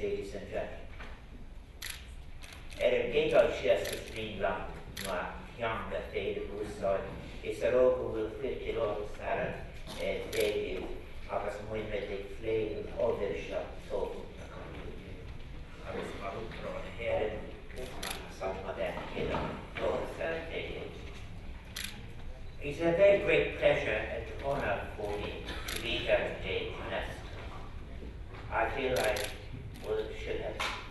ladies and gentlemen. Gédal sias Greenland, ma young that day the blue soil, is a rogue will 50 dollars Sarah, David, agus muimetic flame, all their shop, so I was Marukro and here, some of them, it's a very great pleasure and honor for me to be here today at UNESCO. I feel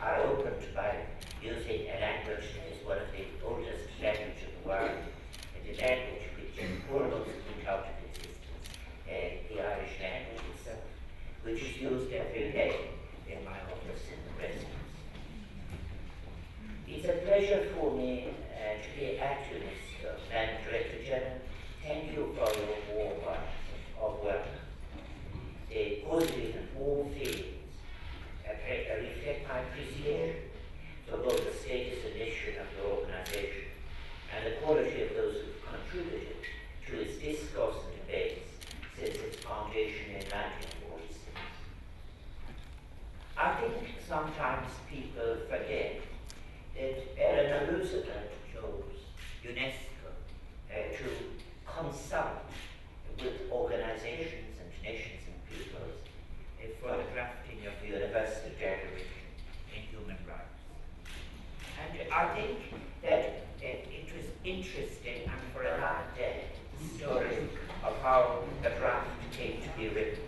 I opened by using a language that is one of the oldest languages of the world, and a language which almost put out of existence, the Irish language itself, which is used every day in my office in the residence. It's a pleasure for me to be at UNESCO, Madam Director General. Thank you for your warm words of welcome. The positive and warm feelings reflect my appreciation for both the status and mission of the organization and the quality of those who have contributed to its discourse and debates since its foundation in 1946. I think sometimes people forget that Eleanor Roosevelt chose UNESCO to consult with organizations and nations and peoples for the drafting of the Universal Declaration in Human Rights. And I think that it was interesting and for a long day the story of how the draft came to be written.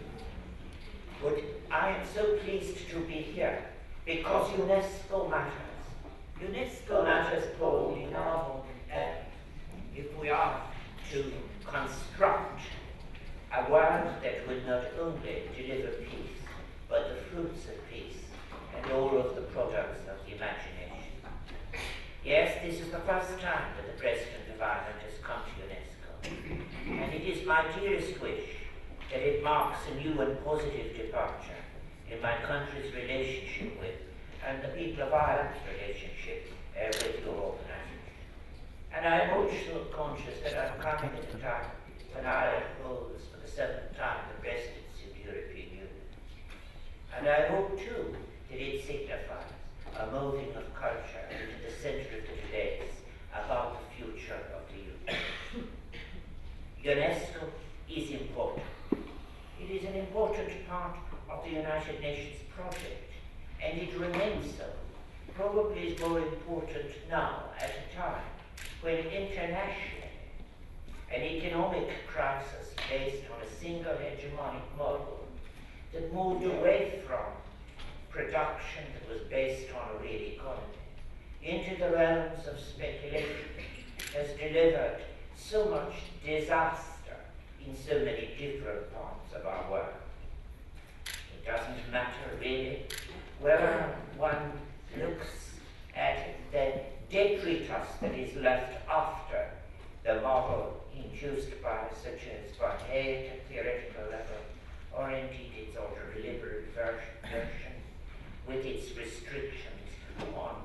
But I am so pleased to be here because UNESCO matters. UNESCO matters probably now more than ever if we are to construct a world that will not only deliver peace, but the fruits of peace and all of the products of the imagination. Yes, this is the first time that the President of Ireland has come to UNESCO, and it is my dearest wish that it marks a new and positive departure in my country's relationship with, and the people of Ireland's relationship with your organisation. And I am also conscious that I'm coming at a time when Ireland holds for the 7th time the presidency of the European Union. And I hope too that it signifies a moving of culture into the centre of the debates about the future of the Union. UNESCO is important. It is an important part of the United Nations project, and it remains so. Probably is more important now at a time when internationally an economic crisis based on a single hegemonic model that moved away from production that was based on a real economy into the realms of speculation has delivered so much disaster in so many different parts of our world. It doesn't matter really whether one looks at the detritus that is left after the model induced by such as Von Hayek at theoretical level, or indeed its ultra-liberal version with its restrictions on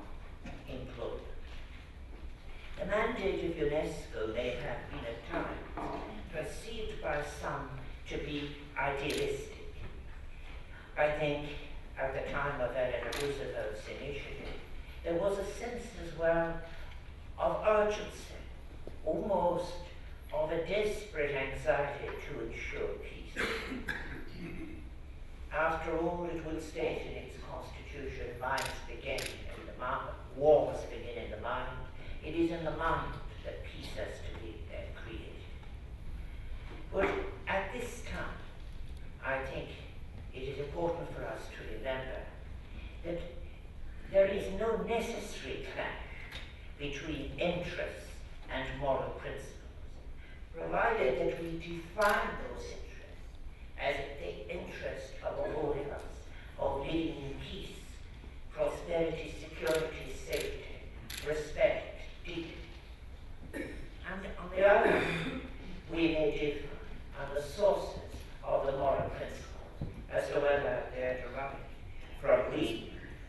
employment. The mandate of UNESCO may have been at times perceived by some to be idealistic. I think at the time of Eleanor Roosevelt's initiative, there was a sense as well of urgency, almost of a desperate anxiety to ensure peace. After all, it will state in its constitution, wars begin in the mind. It is in the mind that peace has to be created. But at this time, I think it is important for us to remember that there is no necessary clash between interests and moral principles, provided that we define those interests as the interest of all of us, of living in peace, prosperity, security, safety, respect, dignity. And on the other hand, we may differ on the sources of the moral principles as to whether they are derived from reason,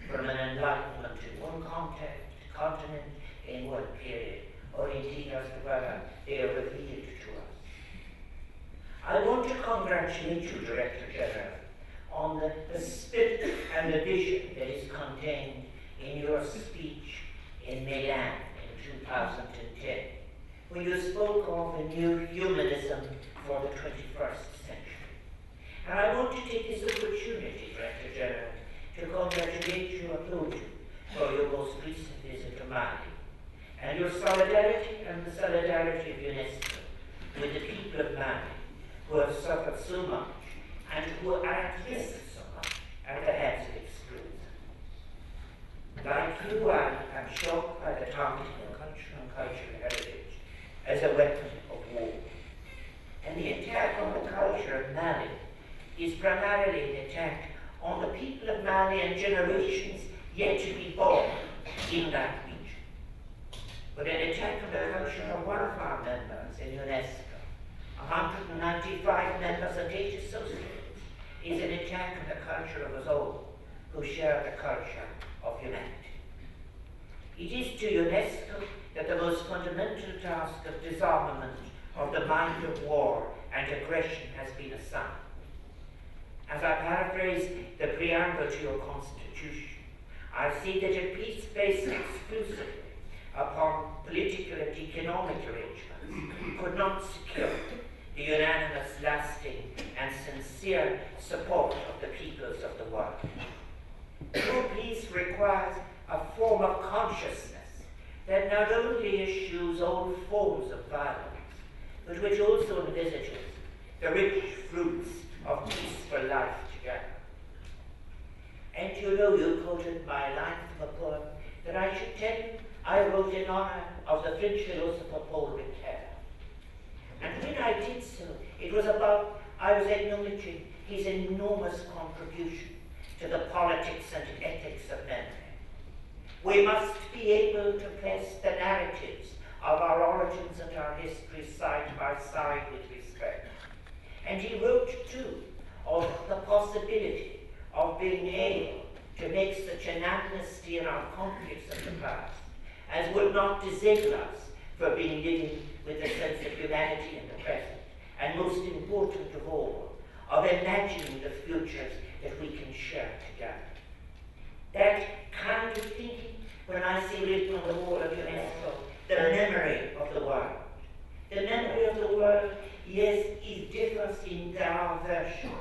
from an enlightenment in one continent in one period, or indeed as to whether they are revealed to us. I want to congratulate you, Director General, on the spirit and the vision that is contained in your speech in Milan in 2010, when you spoke of a new humanism for the 21st century. And I want to take this opportunity, Director General, to congratulate you, applaud you for your most recent visit to Mali, and your solidarity and the solidarity of UNESCO with the people of Mali, who have suffered so much and who are at risk so much at the hands of extremism. Like you, I am shocked by the targeting of cultural heritage as a weapon of war. And the attack on the culture of Mali is primarily an attack on the people of Mali and generations yet to be born in that region. But an attack on the culture of one of our members in UNESCO, 195 members and 8 associates, is an attack on the culture of us all who share the culture of humanity. It is to UNESCO that the most fundamental task of disarmament of the mind of war and aggression has been assigned. As I paraphrase the preamble to your Constitution, I see that a peace based exclusively upon political and economic arrangements could not secure the unanimous, lasting, and sincere support of the peoples of the world. True peace requires a form of consciousness that not only eschews all forms of violence, but which also envisages the rich fruits of peaceful life together. And you know, you quoted my line from a poem that I should tell you I wrote in honor of the French philosopher Paul Ricoeur. And when I did so, it was about, I was acknowledging his enormous contribution to the politics and ethics of memory. We must be able to place the narratives of our origins and our history side by side with respect. And he wrote, too, of the possibility of being able to make such an amnesty in our conflicts of the past as would not disable us for being living with a sense of humanity in the present, and most important of all, of imagining the futures that we can share together. That kind of thinking, when I see written on the wall of UNESCO, the memory of the world. The memory of the world, yes, it differs in our versions,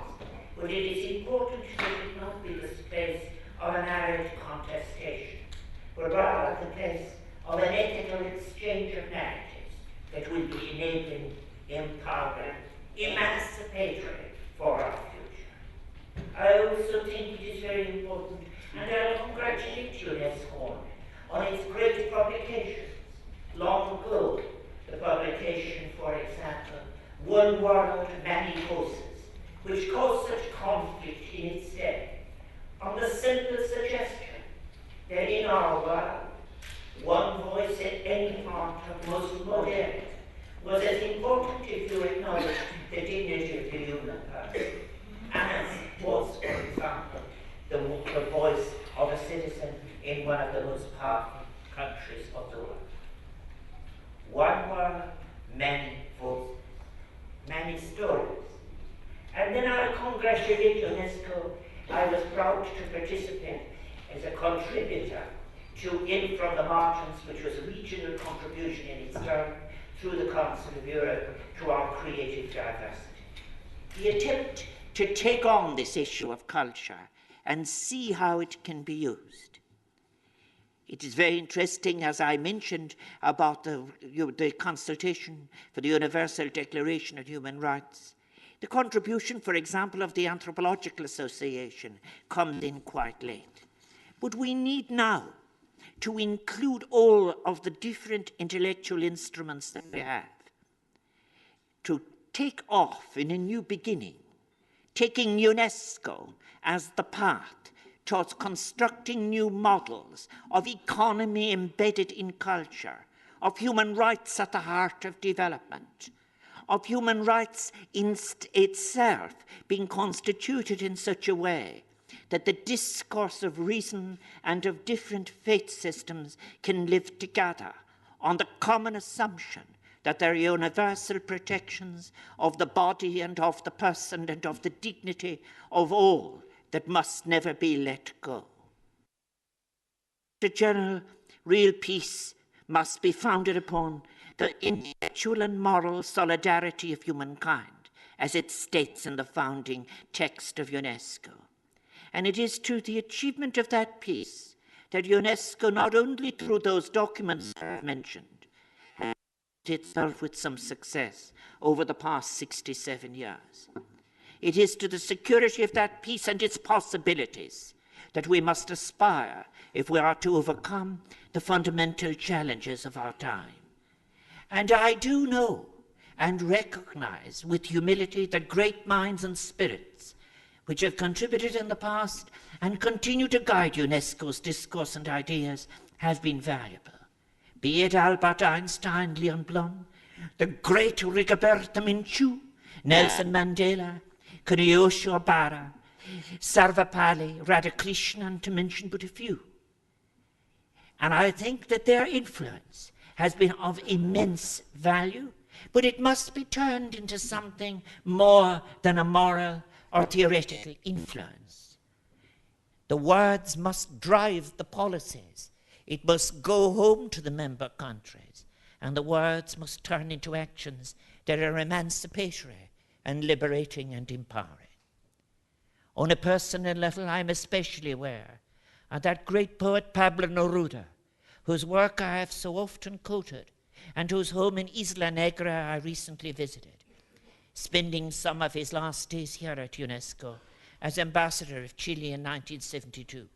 but it is important that it not be the space of an arid contestation, but rather the place of an ethical exchange of narratives that will be enabling, empowering, emancipatory for our future. I also think it is very important, and I congratulate UNESCO on its great publications. Long ago, the publication, for example, One World, Many Voices, which caused such conflict in its day, on the simple suggestion that in our world, one voice at any part of most modernity was as important if you acknowledge the dignity of the human person, as was, for example, the voice of a citizen in one of the most powerful countries of the world. One world, many voices, many stories. And then I congratulate UNESCO. I was proud to participate as a contributor to In From the Margins, which was a regional contribution in its turn through the Council of Europe to our creative diversity. The attempt to take on this issue of culture and see how it can be used. It is very interesting, as I mentioned, about the consultation for the Universal Declaration of Human Rights. The contribution, for example, of the Anthropological Association comes in quite late. But we need now to include all of the different intellectual instruments that we have, to take off in a new beginning, taking UNESCO as the path towards constructing new models of economy embedded in culture, of human rights at the heart of development, of human rights in itself being constituted in such a way that the discourse of reason and of different faith systems can live together on the common assumption that there are universal protections of the body and of the person and of the dignity of all that must never be let go. The general, real peace must be founded upon the intellectual and moral solidarity of humankind, as it states in the founding text of UNESCO. And it is to the achievement of that peace that UNESCO, not only through those documents I have mentioned, has itself with some success over the past 67 years. It is to the security of that peace and its possibilities that we must aspire if we are to overcome the fundamental challenges of our time. And I do know and recognize with humility that great minds and spirits which have contributed in the past and continue to guide UNESCO's discourse and ideas have been valuable. Be it Albert Einstein, Leon Blum, the great Rigoberta Menchú, Nelson Mandela, Kuniyoshi Obara, Sarvepalli, Radhakrishnan, to mention but a few. And I think that their influence has been of immense value, but it must be turned into something more than a moral or theoretical influence. The words must drive the policies. It must go home to the member countries, and the words must turn into actions that are emancipatory and liberating and empowering. On a personal level, I'm especially aware of that great poet Pablo Neruda, whose work I have so often quoted, and whose home in Isla Negra I recently visited, spending some of his last days here at UNESCO as ambassador of Chile in 1972.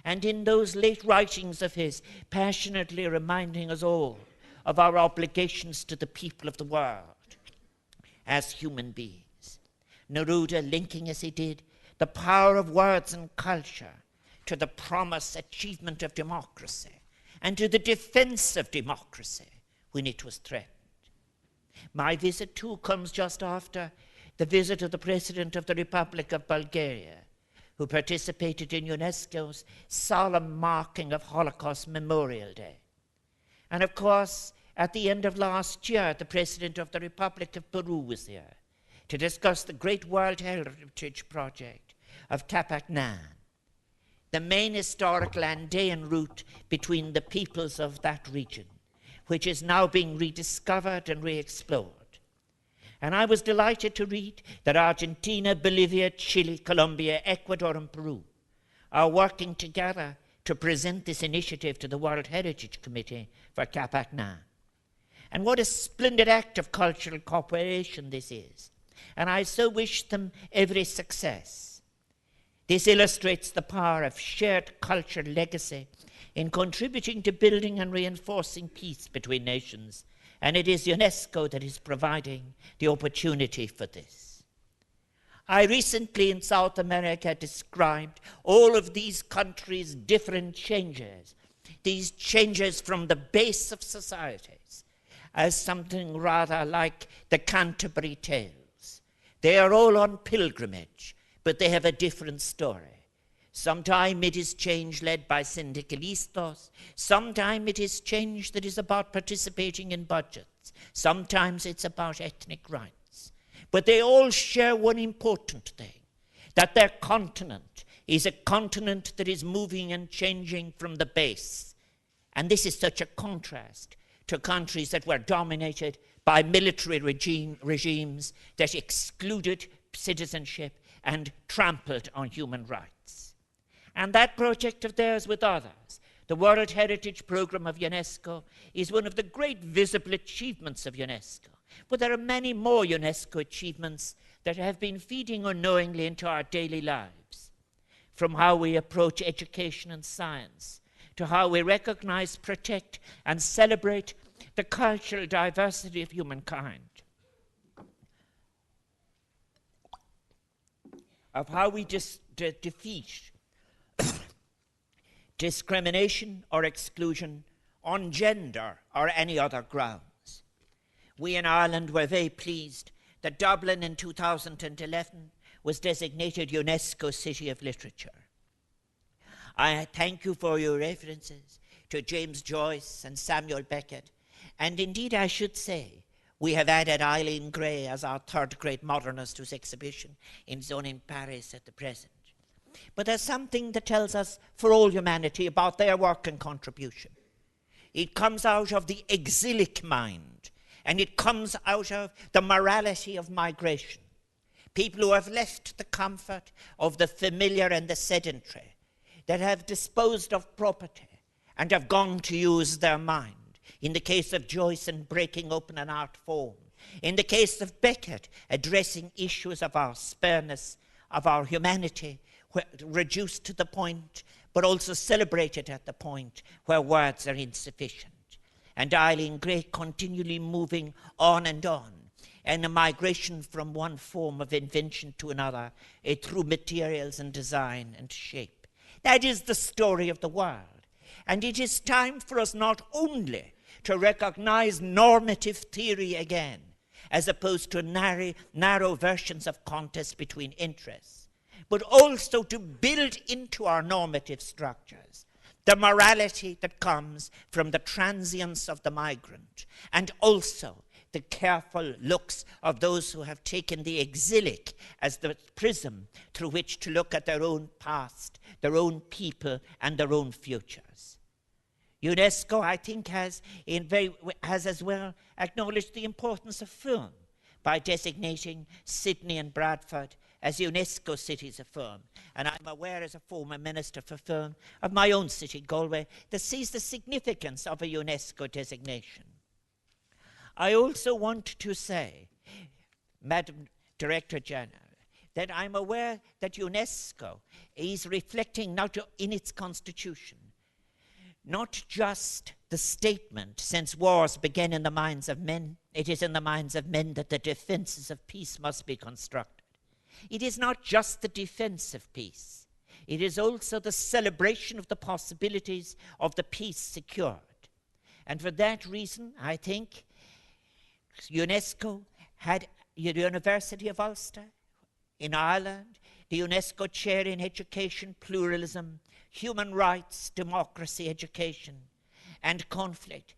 And in those late writings of his, passionately reminding us all of our obligations to the people of the world as human beings. Neruda linking, as he did, the power of words and culture to the promised achievement of democracy and to the defense of democracy when it was threatened. My visit, too, comes just after the visit of the President of the Republic of Bulgaria, who participated in UNESCO's solemn marking of Holocaust Memorial Day. And of course, at the end of last year, the President of the Republic of Peru was there to discuss the great World Heritage Project of Capacnan, the main historical Andean route between the peoples of that region, which is now being rediscovered and re-explored. And I was delighted to read that Argentina, Bolivia, Chile, Colombia, Ecuador, and Peru are working together to present this initiative to the World Heritage Committee for Capacnan. And what a splendid act of cultural cooperation this is. And I so wish them every success. This illustrates the power of shared cultural legacy in contributing to building and reinforcing peace between nations, and it is UNESCO that is providing the opportunity for this. I recently in South America described all of these countries' different changes, these changes from the base of societies, as something rather like the Canterbury Tales. They are all on pilgrimage, but they have a different story. Sometime it is change led by syndicalistas. Sometime it is change that is about participating in budgets. Sometimes it's about ethnic rights. But they all share one important thing, that their continent is a continent that is moving and changing from the base. And this is such a contrast to countries that were dominated by military regimes that excluded citizenship and trampled on human rights. And that project of theirs with others, the World Heritage Program of UNESCO, is one of the great visible achievements of UNESCO. But there are many more UNESCO achievements that have been feeding unknowingly into our daily lives, from how we approach education and science, to how we recognize, protect, and celebrate the cultural diversity of humankind, of how we defeat discrimination or exclusion on gender or any other grounds. We in Ireland were very pleased that Dublin in 2011 was designated UNESCO City of Literature. I thank you for your references to James Joyce and Samuel Beckett, and indeed I should say we have added Eileen Gray as our third great modernist whose exhibition is on in Paris at the present. but there's something that tells us for all humanity about their work and contribution. It comes out of the exilic mind, and it comes out of the morality of migration. People who have left the comfort of the familiar and the sedentary, that have disposed of property and have gone to use their mind. In the case of Joyce, in breaking open an art form. In the case of Beckett, addressing issues of our spareness, of our humanity, reduced to the point, but also celebrated at the point where words are insufficient. And Eileen Gray continually moving on, and a migration from one form of invention to another, through materials and design and shape. That is the story of the world. And it is time for us not only to recognize normative theory again, as opposed to narrow versions of contest between interests, but also to build into our normative structures the morality that comes from the transience of the migrant, and also the careful looks of those who have taken the exilic as the prism through which to look at their own past, their own people, and their own futures. UNESCO, I think, has as well acknowledged the importance of film by designating Sydney and Bradford as UNESCO cities of film. And I'm aware, as a former Minister for Film, of my own city, Galway, that sees the significance of a UNESCO designation. I also want to say, Madam Director General, that I'm aware that UNESCO is reflecting now in its constitution not just the statement, since wars begin in the minds of men, it is in the minds of men that the defenses of peace must be constructed. It is not just the defense of peace. It is also the celebration of the possibilities of the peace secured. And for that reason, I think UNESCO had the University of Ulster in Ireland, the UNESCO Chair in Education, Pluralism, Human Rights, Democracy, Education, and Conflict.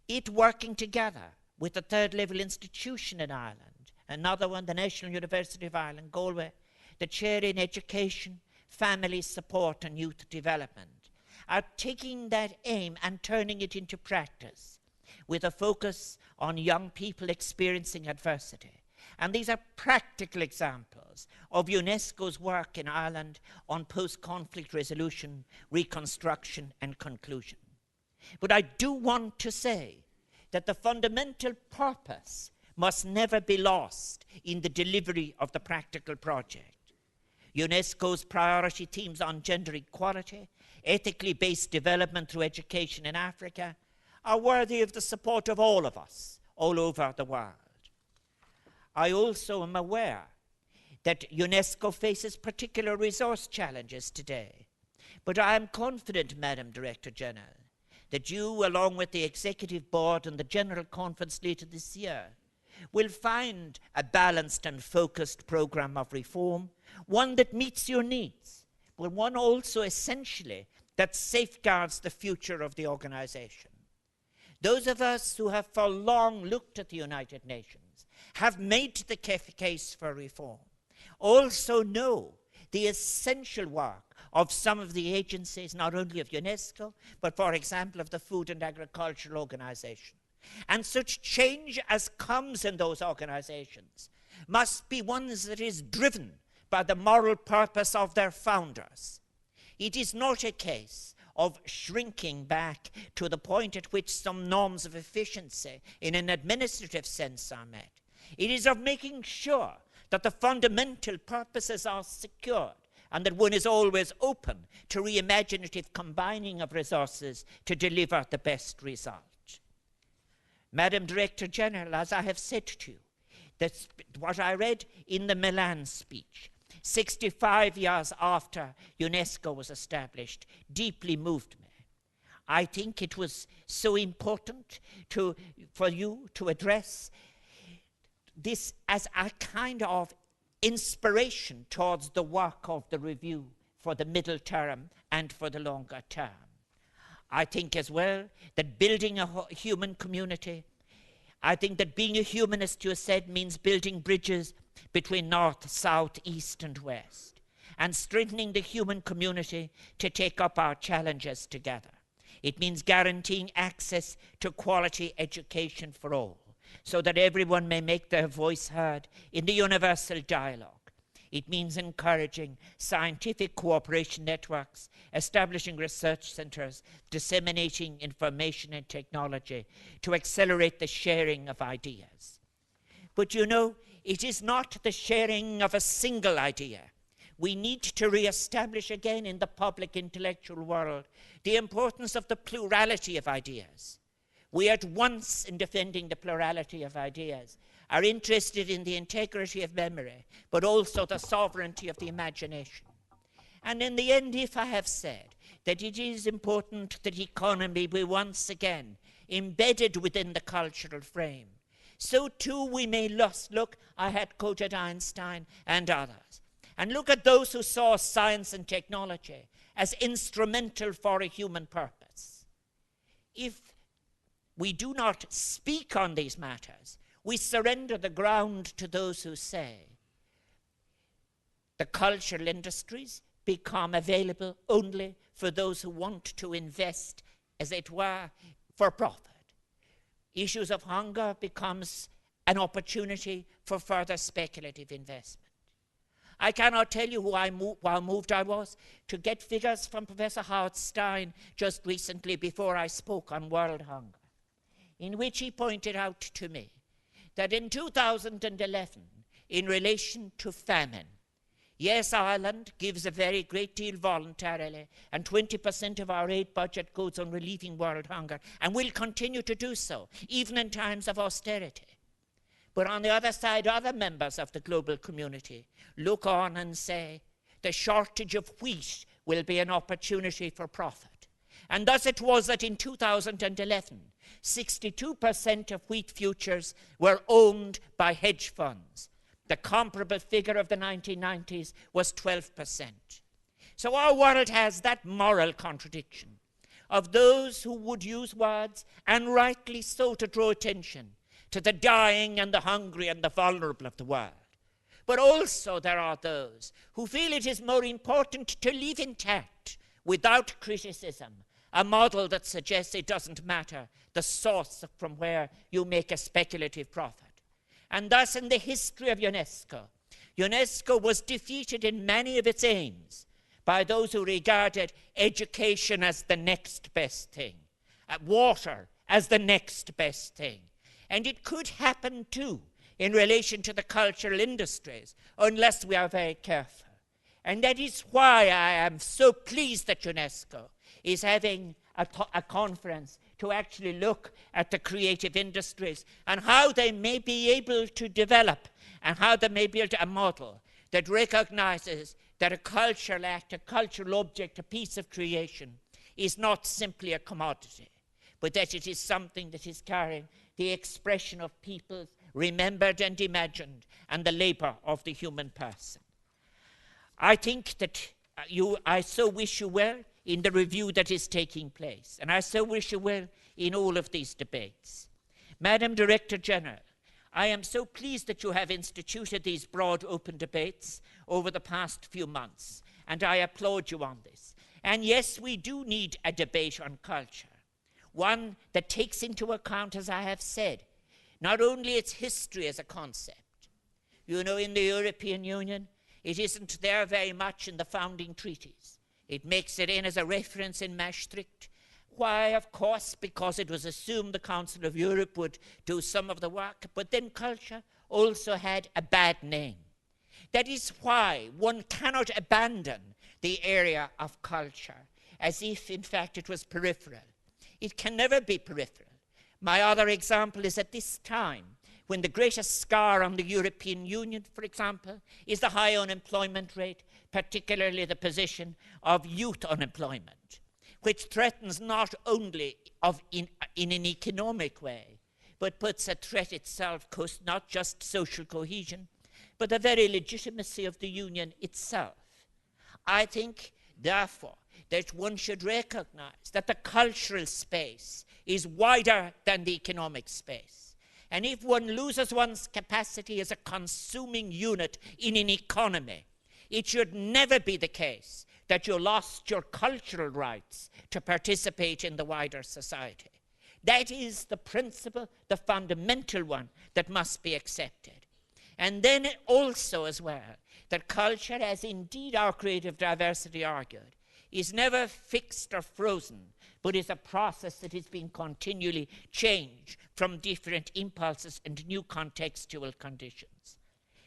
It working together with the third level institution in Ireland, another one, the National University of Ireland, Galway, the Chair in Education, Family Support and Youth Development, are taking that aim and turning it into practice with a focus on young people experiencing adversity. And these are practical examples of UNESCO's work in Ireland on post-conflict resolution, reconstruction, and conclusion. But I do want to say that the fundamental purpose must never be lost in the delivery of the practical project. UNESCO's priority themes on gender equality, ethically based development through education in Africa, are worthy of the support of all of us, all over the world. I also am aware that UNESCO faces particular resource challenges today. But I am confident, Madam Director General, that you, along with the Executive Board and the General Conference later this year, will find a balanced and focused program of reform, one that meets your needs, but one also essentially that safeguards the future of the organization. Those of us who have for long looked at the United Nations have made the case for reform, also know the essential work of some of the agencies, not only of UNESCO, but for example of the Food and Agricultural Organization. And such change as comes in those organizations must be one that is driven by the moral purpose of their founders. It is not a case of shrinking back to the point at which some norms of efficiency in an administrative sense are met. It is of making sure that the fundamental purposes are secured and that one is always open to reimaginative combining of resources to deliver the best result. Madam Director General, as I have said to you, that what I read in the Milan speech, 65 years after UNESCO was established, deeply moved me. I think it was so important for you to address this as a kind of inspiration towards the work of the review for the middle term and for the longer term. I think as well that building a human community, I think that being a humanist, you said, means building bridges between north, south, east, and west. and strengthening the human community to take up our challenges together. It means guaranteeing access to quality education for all, so that everyone may make their voice heard in the universal dialogue. It means encouraging scientific cooperation networks, establishing research centers, disseminating information and technology to accelerate the sharing of ideas. But you know, it is not the sharing of a single idea. We need to re-establish again in the public intellectual world the importance of the plurality of ideas. We at once, in defending the plurality of ideas, are interested in the integrity of memory, but also the sovereignty of the imagination. And in the end, if I have said that it is important that economy be once again embedded within the cultural frame, so too we may look, I had quoted Einstein and others, and look at those who saw science and technology as instrumental for a human purpose. If we do not speak on these matters, we surrender the ground to those who say the cultural industries become available only for those who want to invest, as it were, for profit. Issues of hunger becomes an opportunity for further speculative investment. I cannot tell you how moved I was to get figures from Professor Howard Stein just recently before I spoke on world hunger, in which he pointed out to me that in 2011, in relation to famine, yes, Ireland gives a very great deal voluntarily, and 20% of our aid budget goes on relieving world hunger, and will continue to do so, even in times of austerity. But on the other side, other members of the global community look on and say the shortage of wheat will be an opportunity for profit. And thus it was that in 2011, 62% of wheat futures were owned by hedge funds. The comparable figure of the 1990s was 12%. So our world has that moral contradiction of those who would use words, and rightly so, to draw attention to the dying and the hungry and the vulnerable of the world. But also there are those who feel it is more important to leave intact, without criticism, a model that suggests it doesn't matter the source from where you make a speculative profit. And thus in the history of UNESCO, UNESCO was defeated in many of its aims by those who regarded education as the next best thing, water as the next best thing. And it could happen too in relation to the cultural industries, unless we are very careful. And that is why I am so pleased that UNESCO is having a conference to actually look at the creative industries and how they may be able to develop, and how they may build a model that recognizes that a cultural act, a cultural object, a piece of creation is not simply a commodity, but that it is something that is carrying the expression of peoples remembered and imagined, and the labor of the human person. I think that I so wish you well in the review that is taking place, and I so wish you well in all of these debates. Madam Director General, I am so pleased that you have instituted these broad open debates over the past few months, and I applaud you on this. And yes, we do need a debate on culture, one that takes into account, as I have said, not only its history as a concept. You know, in the European Union, it isn't there very much in the founding treaties. It makes it in as a reference in Maastricht. Why? Of course, because it was assumed the Council of Europe would do some of the work, but then culture also had a bad name. That is why one cannot abandon the area of culture as if, in fact, it was peripheral. It can never be peripheral. My other example is at this time, when the greatest scar on the European Union, for example, is the high unemployment rate, particularly the position of youth unemployment, which threatens not only in an economic way, but puts a threat itself, not just social cohesion, but the very legitimacy of the Union itself. I think, therefore, that one should recognize that the cultural space is wider than the economic space. And if one loses one's capacity as a consuming unit in an economy, It should never be the case that you lost your cultural rights to participate in the wider society. That is the principle, the fundamental one that must be accepted. And then also as well, that culture, as indeed our creative diversity argued, is never fixed or frozen, but is a process that is being continually changed from different impulses and new contextual conditions.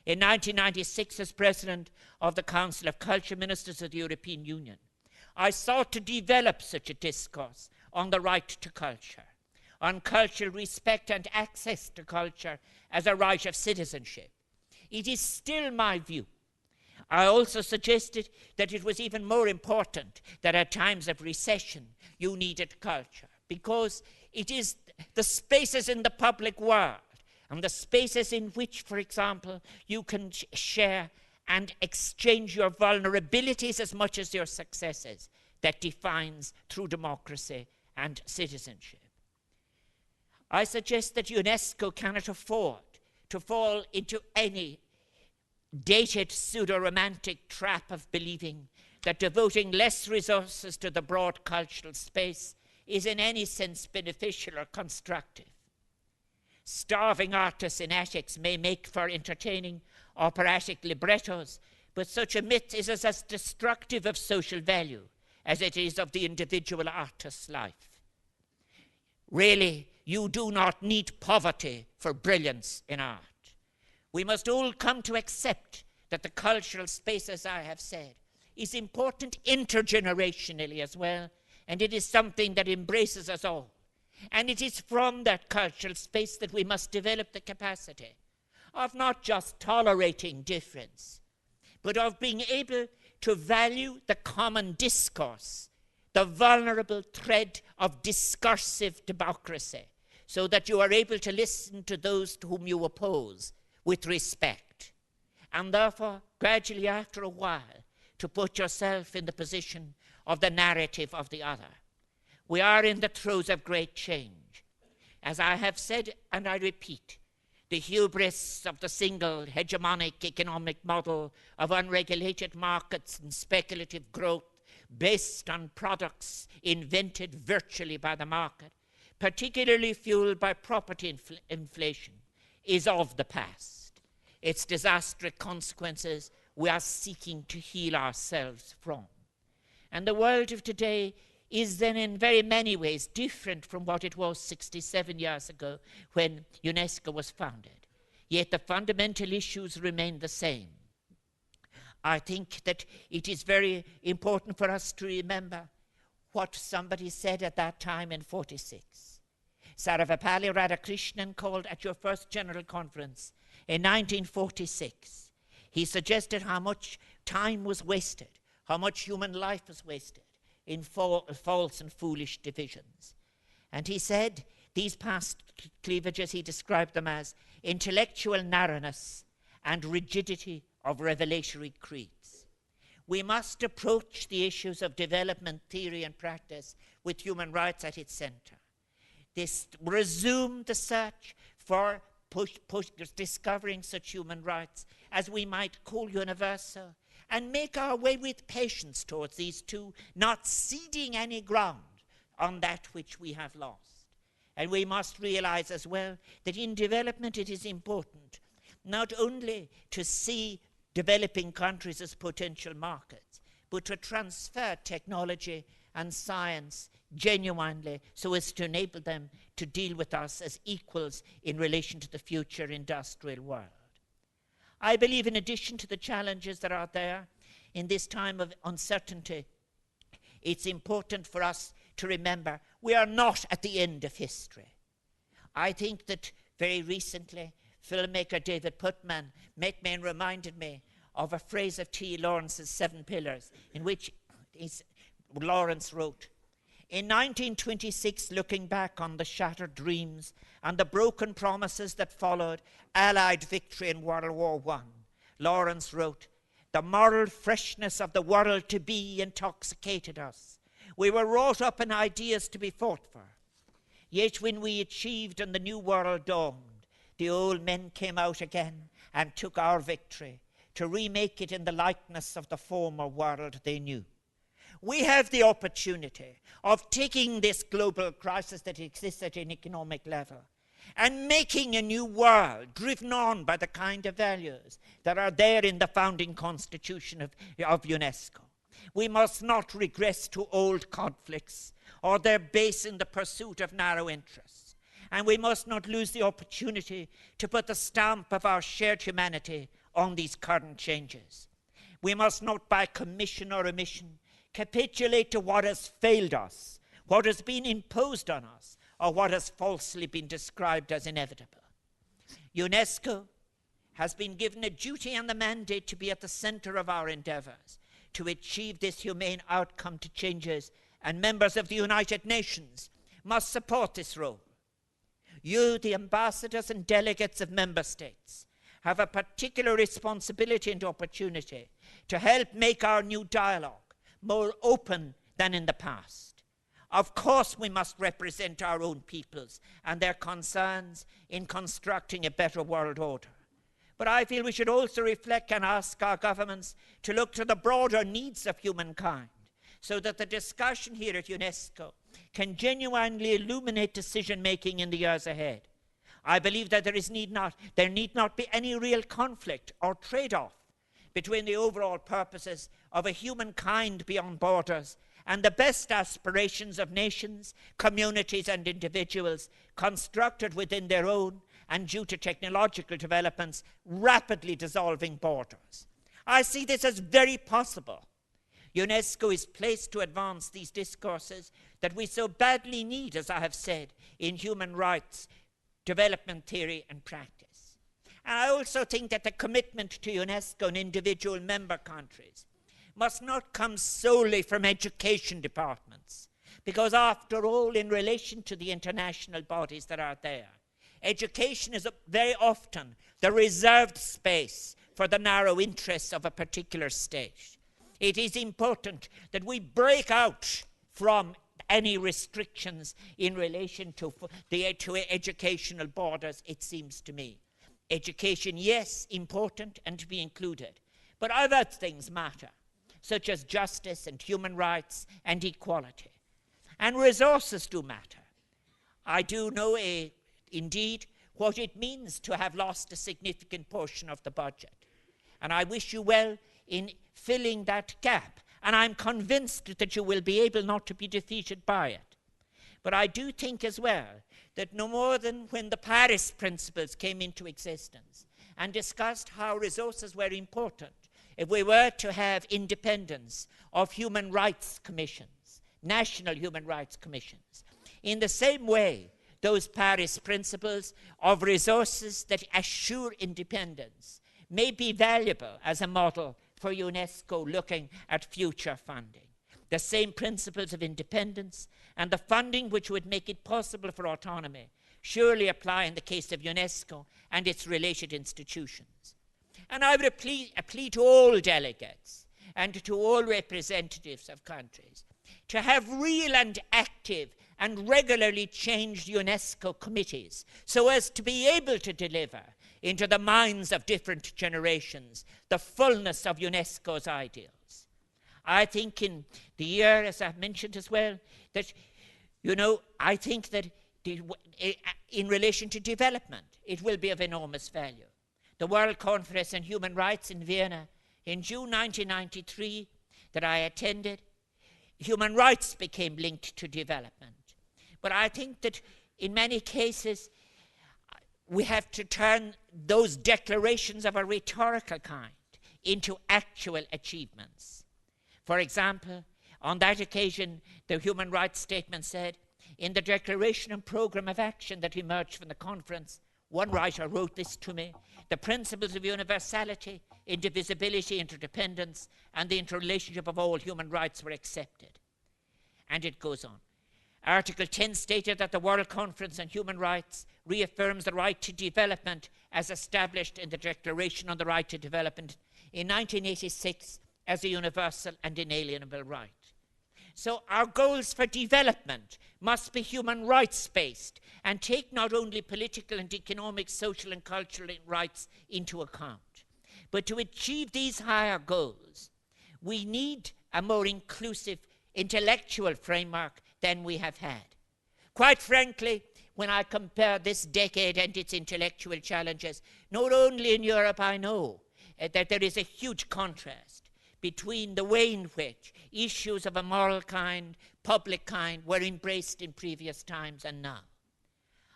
In 1996, as President of the Council of Culture Ministers of the European Union, I sought to develop such a discourse on the right to culture, on cultural respect and access to culture as a right of citizenship. It is still my view. I also suggested that it was even more important that at times of recession you needed culture, because it is the spaces in the public world and the spaces in which, for example, you can share and exchange your vulnerabilities as much as your successes that defines true democracy and citizenship. I suggest that UNESCO cannot afford to fall into any dated pseudo-romantic trap of believing that devoting less resources to the broad cultural space is in any sense beneficial or constructive. Starving artists in attics may make for entertaining operatic librettos, but such a myth is as destructive of social value as it is of the individual artist's life. Really, you do not need poverty for brilliance in art. We must all come to accept that the cultural space, as I have said, is important intergenerationally as well, and it is something that embraces us all. And it is from that cultural space that we must develop the capacity of not just tolerating difference, but of being able to value the common discourse, the vulnerable thread of discursive democracy, so that you are able to listen to those to whom you oppose with respect, and therefore, gradually after a while, to put yourself in the position of the narrative of the other. We are in the throes of great change. As I have said, and I repeat, the hubris of the single hegemonic economic model of unregulated markets and speculative growth based on products invented virtually by the market, particularly fueled by property inflation, is of the past. Its disastrous consequences we are seeking to heal ourselves from. And the world of today is then in very many ways different from what it was 67 years ago when UNESCO was founded. Yet the fundamental issues remain the same. I think that it is very important for us to remember what somebody said at that time in 46. Sarvepalli Radhakrishnan called at your first general conference in 1946. He suggested how much time was wasted, how much human life was wasted in false and foolish divisions. And he said these past cleavages, he described them as intellectual narrowness and rigidity of revelatory creeds. We must approach the issues of development theory and practice with human rights at its center. Resume the search for discovering such human rights as we might call universal, and make our way with patience towards these two, not ceding any ground on that which we have lost. And we must realize as well that in development it is important not only to see developing countries as potential markets, but to transfer technology and science genuinely so as to enable them to deal with us as equals in relation to the future industrial world. I believe in addition to the challenges that are there in this time of uncertainty, it's important for us to remember we are not at the end of history. I think that very recently filmmaker David Putman met me and reminded me of a phrase of T. Lawrence's Seven Pillars, in which Lawrence wrote, in 1926, looking back on the shattered dreams and the broken promises that followed Allied victory in World War I, Lawrence wrote, the moral freshness of the world to be intoxicated us. We were wrought up in ideas to be fought for. Yet when we achieved and the new world dawned, the old men came out again and took our victory. to remake it in the likeness of the former world they knew. We have the opportunity of taking this global crisis that exists at an economic level and making a new world driven on by the kind of values that are there in the founding constitution of UNESCO. We must not regress to old conflicts or their base in the pursuit of narrow interests. And we must not lose the opportunity to put the stamp of our shared humanity on these current changes. We must not, by commission or omission, capitulate to what has failed us, what has been imposed on us, or what has falsely been described as inevitable. UNESCO has been given a duty and the mandate to be at the center of our endeavors to achieve this humane outcome to changes, and members of the United Nations must support this role. You, the ambassadors and delegates of member states, have a particular responsibility and opportunity to help make our new dialogue more open than in the past. Of course, we must represent our own peoples and their concerns in constructing a better world order. But I feel we should also reflect and ask our governments to look to the broader needs of humankind, so that the discussion here at UNESCO can genuinely illuminate decision-making in the years ahead. I believe that there need not be any real conflict or trade-off between the overall purposes of a humankind beyond borders and the best aspirations of nations, communities, and individuals constructed within their own and, due to technological developments, rapidly dissolving borders. I see this as very possible. UNESCO is placed to advance these discourses that we so badly need, as I have said, in human rights, development theory, and practice. And I also think that the commitment to UNESCO and individual member countries must not come solely from education departments, because after all, in relation to the international bodies that are there, education is very often the reserved space for the narrow interests of a particular state. It is important that we break out from any restrictions in relation to educational borders, it seems to me. Education, yes, important and to be included, but other things matter, such as justice and human rights and equality. And resources do matter. I do know, indeed, what it means to have lost a significant portion of the budget. And I wish you well in filling that gap. And I'm convinced that you will be able not to be defeated by it. But I do think as well that no more than when the Paris Principles came into existence and discussed how resources were important, if we were to have independence of human rights commissions, national human rights commissions, in the same way, those Paris Principles of resources that assure independence may be valuable as a model for UNESCO looking at future funding. The same principles of independence and the funding which would make it possible for autonomy surely apply in the case of UNESCO and its related institutions. And I would appeal to all delegates and to all representatives of countries to have real and active and regularly changed UNESCO committees so as to be able to deliver into the minds of different generations the fullness of UNESCO's ideals. I think in the year, as I've mentioned as well, that, I think that in relation to development, it will be of enormous value. The World Conference on Human Rights in Vienna in June 1993 that I attended, human rights became linked to development. But I think that in many cases, we have to turn those declarations of a rhetorical kind into actual achievements. For example, on that occasion, the human rights statement said, in the declaration and program of action that emerged from the conference, one writer wrote this to me, the principles of universality, indivisibility, interdependence, and the interrelationship of all human rights were accepted. And it goes on. Article 10 stated that the World Conference on Human Rights reaffirms the right to development as established in the Declaration on the Right to Development in 1986 as a universal and inalienable right. So our goals for development must be human rights-based and take not only political and economic, social and cultural rights into account, But to achieve these higher goals, we need a more inclusive intellectual framework than we have had. Quite frankly, when I compare this decade and its intellectual challenges, not only in Europe, I know that there is a huge contrast between the way in which issues of a moral kind, public kind, were embraced in previous times and now.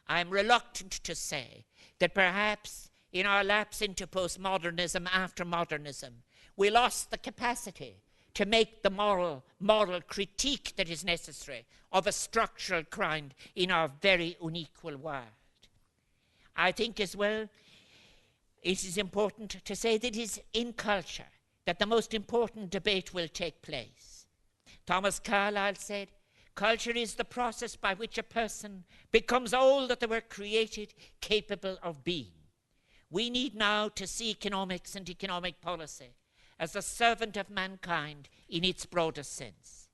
I am reluctant to say that perhaps in our lapse into postmodernism after modernism, we lost the capacity to make the moral critique that is necessary of a structural kind in our very unequal world. I think as well it is important to say that it is in culture that the most important debate will take place. Thomas Carlyle said, "Culture is the process by which a person becomes all that they were created capable of being." We need now to see economics and economic policy as a servant of mankind in its broadest sense.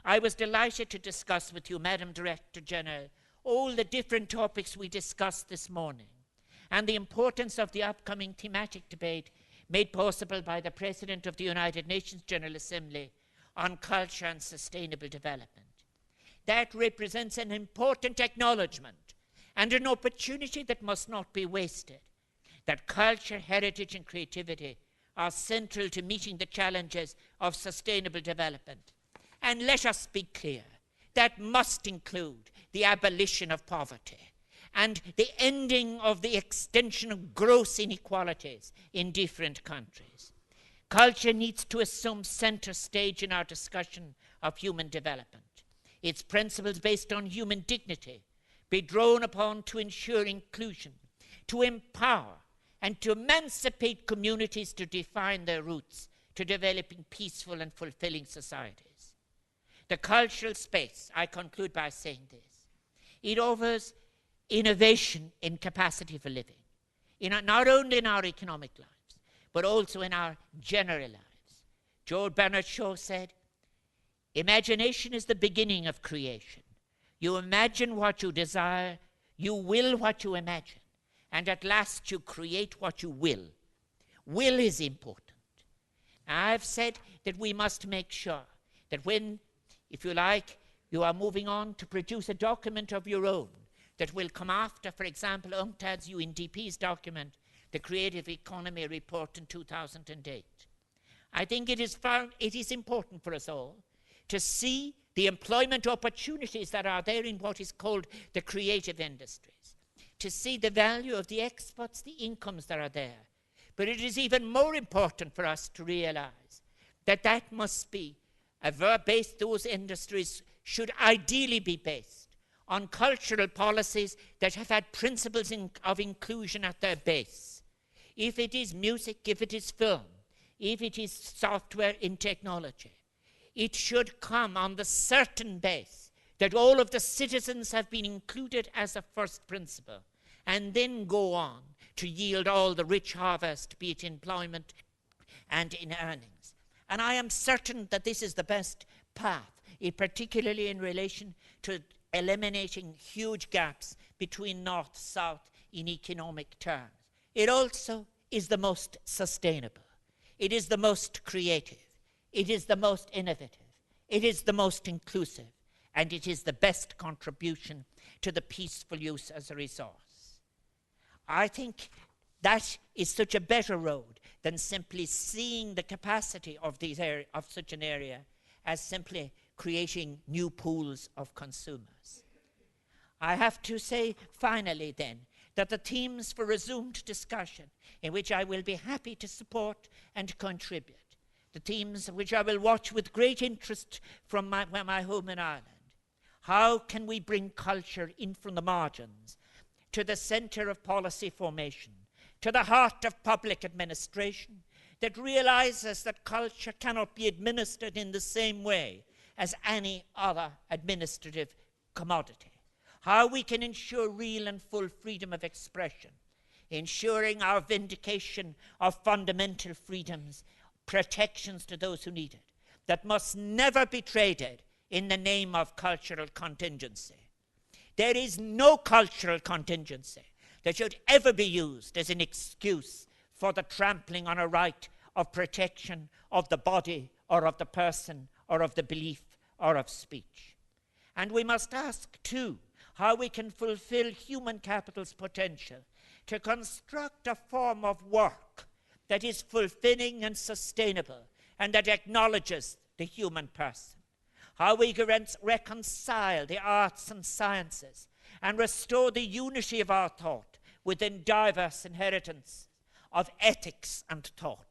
I was delighted to discuss with you, Madam Director General, all the different topics we discussed this morning and the importance of the upcoming thematic debate made possible by the President of the United Nations General Assembly on culture and sustainable development. That represents an important acknowledgement and an opportunity that must not be wasted, that culture, heritage and creativity are central to meeting the challenges of sustainable development. And let us be clear, that must include the abolition of poverty and the ending of the extension of gross inequalities in different countries. Culture needs to assume center stage in our discussion of human development. Its principles based on human dignity be drawn upon to ensure inclusion, to empower and to emancipate communities to define their roots to developing peaceful and fulfilling societies. The cultural space, I conclude by saying this, it offers innovation in capacity for living, not only in our economic lives, but also in our general lives. George Bernard Shaw said, "Imagination is the beginning of creation. You imagine what you desire, you will what you imagine, and at last you create what you will." Will is important. I've said that we must make sure that when, if you like, you are moving on to produce a document of your own that will come after, for example, UNCTAD's UNDP's document, the Creative Economy Report in 2008. I think it is important for us all to see the employment opportunities that are there in what is called the creative industries, to see the value of the exports, the incomes that are there. But it is even more important for us to realize that that must be based, those industries should ideally be based on cultural policies that have had principles of inclusion at their base. If it is music, if it is film, if it is software in technology, it should come on the certain base that all of the citizens have been included as a first principle, and then go on to yield all the rich harvest, be it in employment and in earnings. And I am certain that this is the best path, particularly in relation to eliminating huge gaps between north-south in economic terms. It also is the most sustainable. It is the most creative. It is the most innovative. It is the most inclusive. And it is the best contribution to the peaceful use as a resource. I think that is such a better road than simply seeing the capacity of such an area as simply creating new pools of consumers. I have to say finally then that the themes for resumed discussion, in which I will be happy to support and contribute, the themes which I will watch with great interest from my home in Ireland. How can we bring culture in from the margins to the centre of policy formation, to the heart of public administration, that realizes that culture cannot be administered in the same way as any other administrative commodity? How we can ensure real and full freedom of expression, ensuring our vindication of fundamental freedoms, protections to those who need it, that must never be traded in the name of cultural contingency. There is no cultural contingency that should ever be used as an excuse for the trampling on a right of protection of the body or of the person or of the belief or of speech. And we must ask, too, how we can fulfill human capital's potential to construct a form of work that is fulfilling and sustainable and that acknowledges the human person. How we can reconcile the arts and sciences and restore the unity of our thought within diverse inheritance of ethics and thought.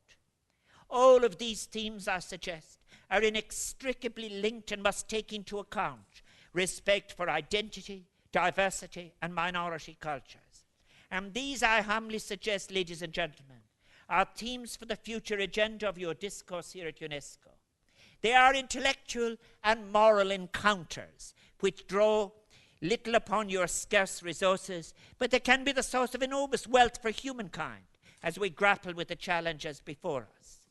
All of these themes, I suggest, are inextricably linked and must take into account respect for identity, diversity, and minority cultures. And these, I humbly suggest, ladies and gentlemen, are themes for the future agenda of your discourse here at UNESCO. They are intellectual and moral encounters which draw little upon your scarce resources, but they can be the source of enormous wealth for humankind as we grapple with the challenges before us.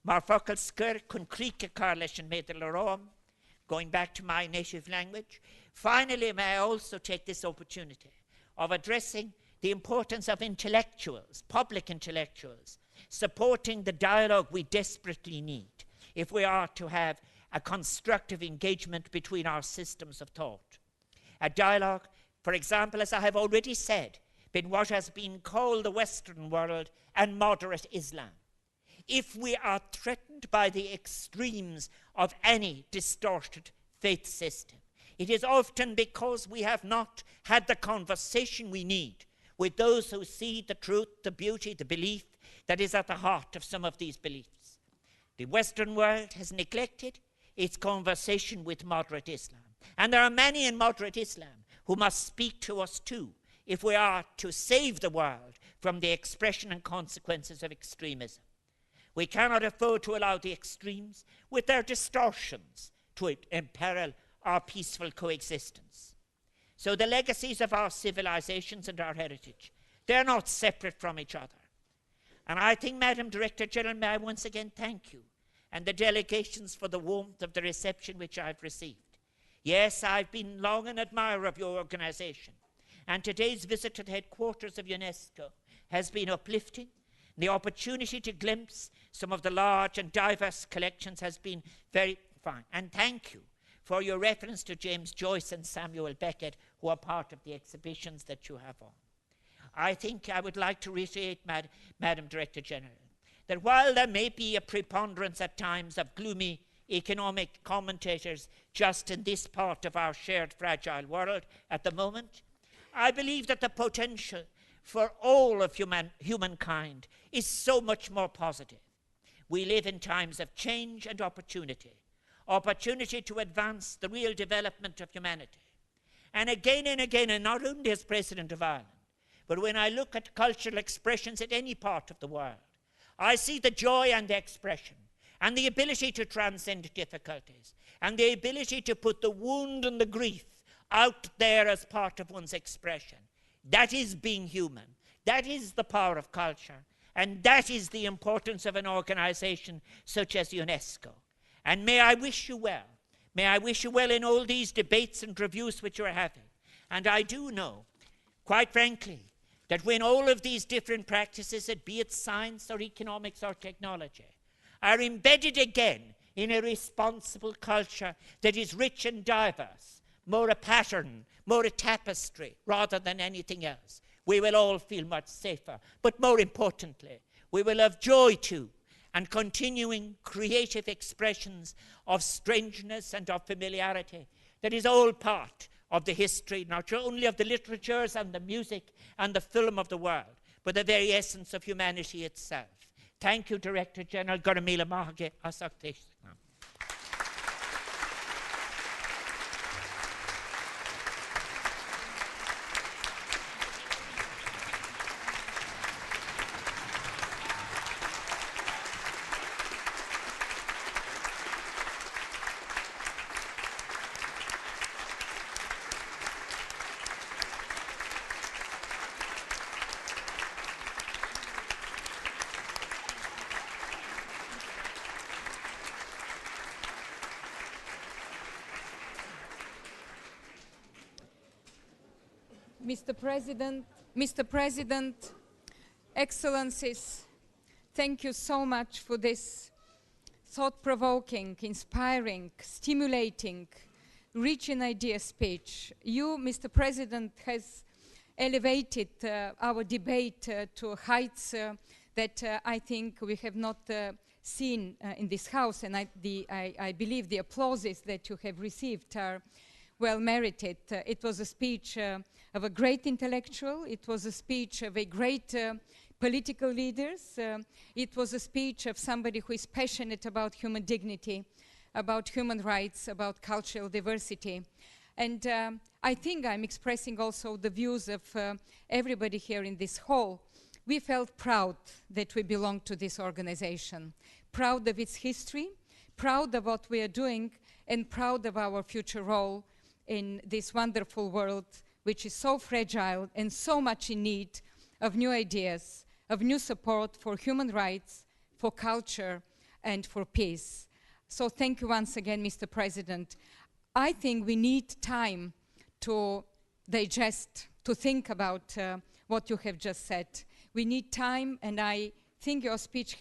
Mar focal skur kun krieke carlechen medelarom, going back to my native language. Finally, may I also take this opportunity of addressing the importance of intellectuals, public intellectuals, supporting the dialogue we desperately need if we are to have a constructive engagement between our systems of thought. A dialogue, for example, as I have already said, between what has been called the Western world and moderate Islam. If we are threatened by the extremes of any distorted faith system, it is often because we have not had the conversation we need with those who see the truth, the beauty, the belief that is at the heart of some of these beliefs. The Western world has neglected its conversation with moderate Islam. And there are many in moderate Islam who must speak to us too if we are to save the world from the expression and consequences of extremism. We cannot afford to allow the extremes with their distortions to imperil our peaceful coexistence. So the legacies of our civilizations and our heritage, they're not separate from each other. And I think, Madam Director General, may I once again thank you and the delegations for the warmth of the reception which I've received. Yes, I've been long an admirer of your organization, and today's visit to the headquarters of UNESCO has been uplifting. The opportunity to glimpse some of the large and diverse collections has been very fine. And thank you for your reference to James Joyce and Samuel Beckett, who are part of the exhibitions that you have on. I think I would like to reiterate, Madam Director General, that while there may be a preponderance at times of gloomy economic commentators just in this part of our shared fragile world at the moment, I believe that the potential for all of humankind is so much more positive. We live in times of change and opportunity to advance the real development of humanity. And again, and not only as President of Ireland, but when I look at cultural expressions at any part of the world, I see the joy and the expression and the ability to transcend difficulties and the ability to put the wound and the grief out there as part of one's expression. That is being human. That is the power of culture. And that is the importance of an organization such as UNESCO. And may I wish you well. May I wish you well in all these debates and reviews which you are having. And I do know, quite frankly, that when all of these different practices, be it science or economics or technology, are embedded again in a responsible culture that is rich and diverse, more a pattern, more a tapestry, rather than anything else, we will all feel much safer. But more importantly, we will have joy too, and continuing creative expressions of strangeness and of familiarity that is all part of the history, not only of the literatures and the music and the film of the world, but the very essence of humanity itself. Thank you, Director General. Garamila Mahage Asaktesh. Mr. President, Excellencies, thank you so much for this thought-provoking, inspiring, stimulating, rich in idea speech. You, Mr. President, has elevated our debate to heights that I think we have not seen in this House, and I believe the applauses that you have received are well merited. It was a speech of a great intellectual. It was a speech of a great political leaders. It was a speech of somebody who is passionate about human dignity, about human rights, about cultural diversity. And I think I'm expressing also the views of everybody here in this hall. We felt proud that we belong to this organization, proud of its history, proud of what we are doing, and proud of our future role in this wonderful world, which is so fragile and so much in need of new ideas, of new support for human rights, for culture, and for peace. So thank you once again, Mr. President. I think we need time to digest, to think about what you have just said. We need time, and I think your speech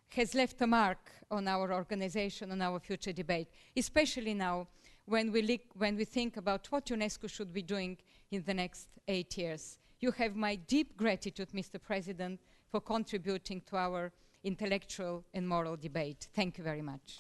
has left a mark on our organization, on our future debate, especially now when we think about what UNESCO should be doing in the next 8 years. You have my deep gratitude, Mr. President, for contributing to our intellectual and moral debate. Thank you very much.